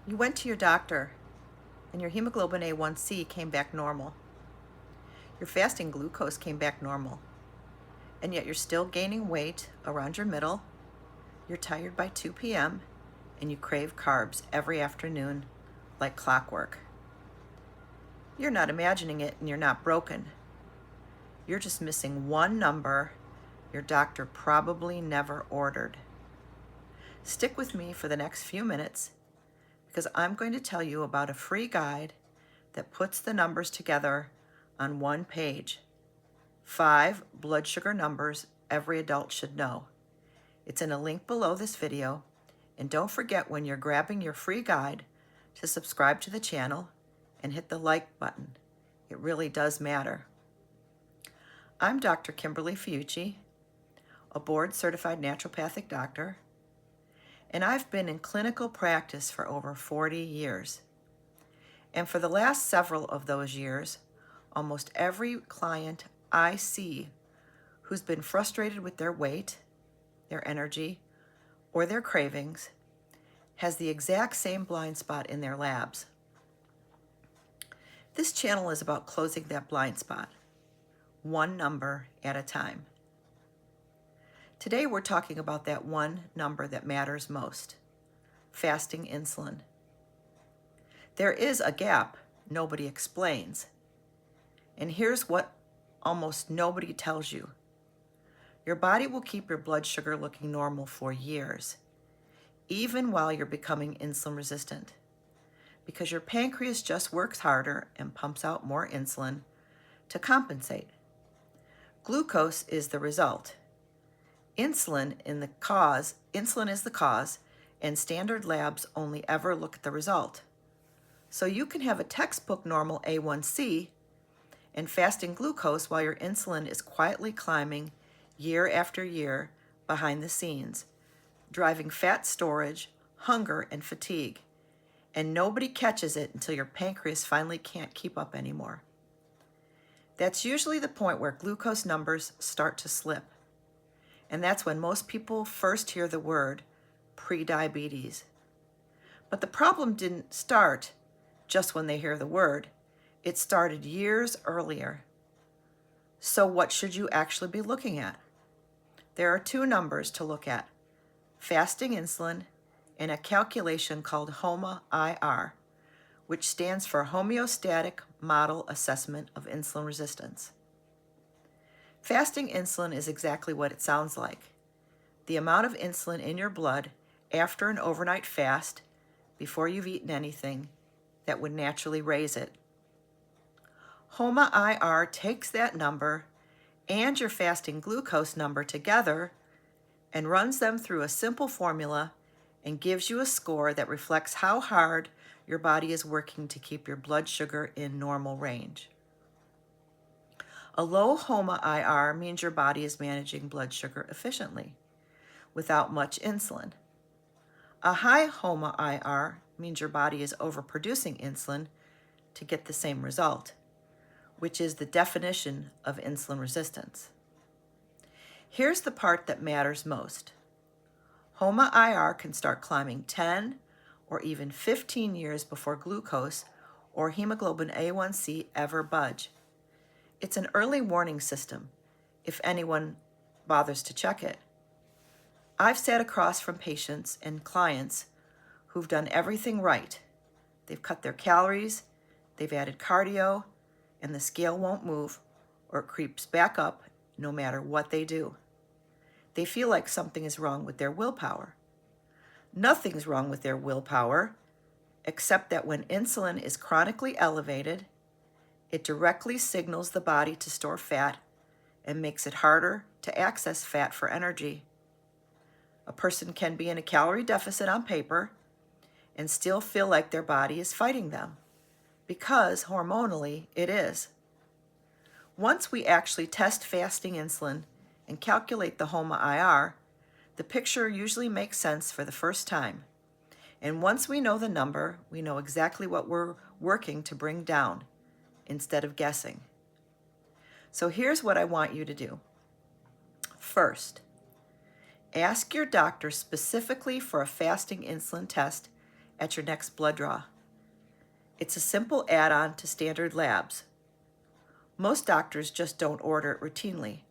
You went to your doctor and your hemoglobin A1C came back normal. Your fasting glucose came back normal. And yet you're still gaining weight around your middle. You're tired by 2 p.m. and you crave carbs every afternoon like clockwork. You're not imagining it and you're not broken. You're just missing one number your doctor probably never ordered. Stick with me for the next few minutes because I'm going to tell you about a free guide that puts the numbers together on one page. 5 blood sugar numbers every adult should know. It's in a link below this video, and don't forget when you're grabbing your free guide to subscribe to the channel and hit the like button. It really does matter. I'm Dr. Kimberly Fiucci, a Board Certified Naturopathic Doctor, and I've been in clinical practice for over 40 years. And for the last several of those years, almost every client I see who's been frustrated with their weight, their energy, or their cravings has the exact same blind spot in their labs. This channel is about closing that blind spot, one number at a time. Today we're talking about that one number that matters most, fasting insulin. There is a gap nobody explains, and here's what almost nobody tells you. Your body will keep your blood sugar looking normal for years, even while you're becoming insulin resistant, because your pancreas just works harder and pumps out more insulin to compensate. Glucose is the result. Insulin is the cause, and standard labs only ever look at the result. So you can have a textbook normal A1C and fasting glucose while your insulin is quietly climbing year after year behind the scenes, driving fat storage, hunger, and fatigue. And nobody catches it until your pancreas finally can't keep up anymore. That's usually the point where glucose numbers start to slip. And that's when most people first hear the word prediabetes. But the problem didn't start just when they hear the word. It started years earlier. So what should you actually be looking at? There are 2 numbers to look at: fasting insulin and a calculation called HOMA-IR, which stands for Homeostatic Model Assessment of Insulin Resistance. Fasting insulin is exactly what it sounds like: the amount of insulin in your blood after an overnight fast, before you've eaten anything, that would naturally raise it. HOMA-IR takes that number and your fasting glucose number together and runs them through a simple formula and gives you a score that reflects how hard your body is working to keep your blood sugar in normal range. A low HOMA-IR means your body is managing blood sugar efficiently, without much insulin. A high HOMA-IR means your body is overproducing insulin to get the same result, which is the definition of insulin resistance. Here's the part that matters most. HOMA-IR can start climbing 10 or even 15 years before glucose or hemoglobin A1C ever budge. It's an early warning system, if anyone bothers to check it. I've sat across from patients and clients who've done everything right. They've cut their calories, they've added cardio, and the scale won't move or it creeps back up no matter what they do. They feel like something is wrong with their willpower. Nothing's wrong with their willpower, except that when insulin is chronically elevated, it directly signals the body to store fat and makes it harder to access fat for energy. A person can be in a calorie deficit on paper and still feel like their body is fighting them, because hormonally it is. Once we actually test fasting insulin and calculate the HOMA-IR, the picture usually makes sense for the first time. And once we know the number, we know exactly what we're working to bring down, instead of guessing. So here's what I want you to do. First, ask your doctor specifically for a fasting insulin test at your next blood draw. It's a simple add-on to standard labs. Most doctors just don't order it routinely,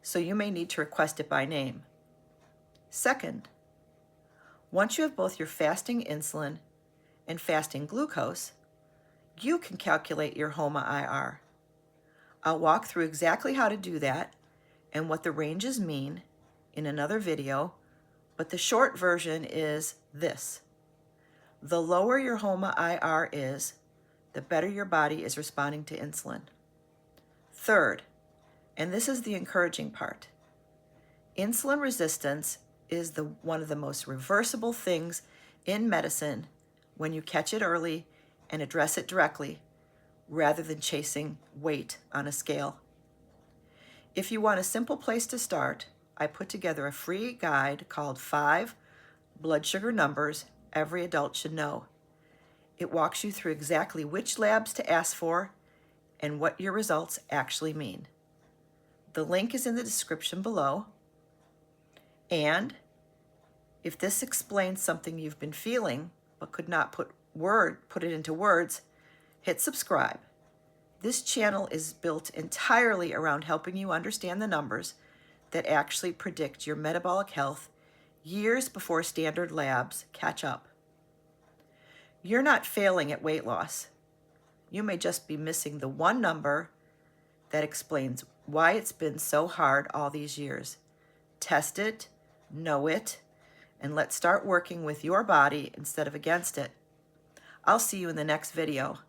so you may need to request it by name. Second, once you have both your fasting insulin and fasting glucose, you can calculate your HOMA-IR. I'll walk through exactly how to do that and what the ranges mean in another video, but the short version is this. The lower your HOMA-IR is, the better your body is responding to insulin. Third, and this is the encouraging part, insulin resistance is one of the most reversible things in medicine when you catch it early and address it directly, rather than chasing weight on a scale. If you want a simple place to start, I put together a free guide called 5 Blood Sugar Numbers Every Adult Should Know. It walks you through exactly which labs to ask for and what your results actually mean. The link is in the description below. And if this explains something you've been feeling but could not put it into words, hit subscribe. This channel is built entirely around helping you understand the numbers that actually predict your metabolic health years before standard labs catch up. You're not failing at weight loss. You may just be missing the one number that explains why it's been so hard all these years. Test it, know it, and let's start working with your body instead of against it. I'll see you in the next video.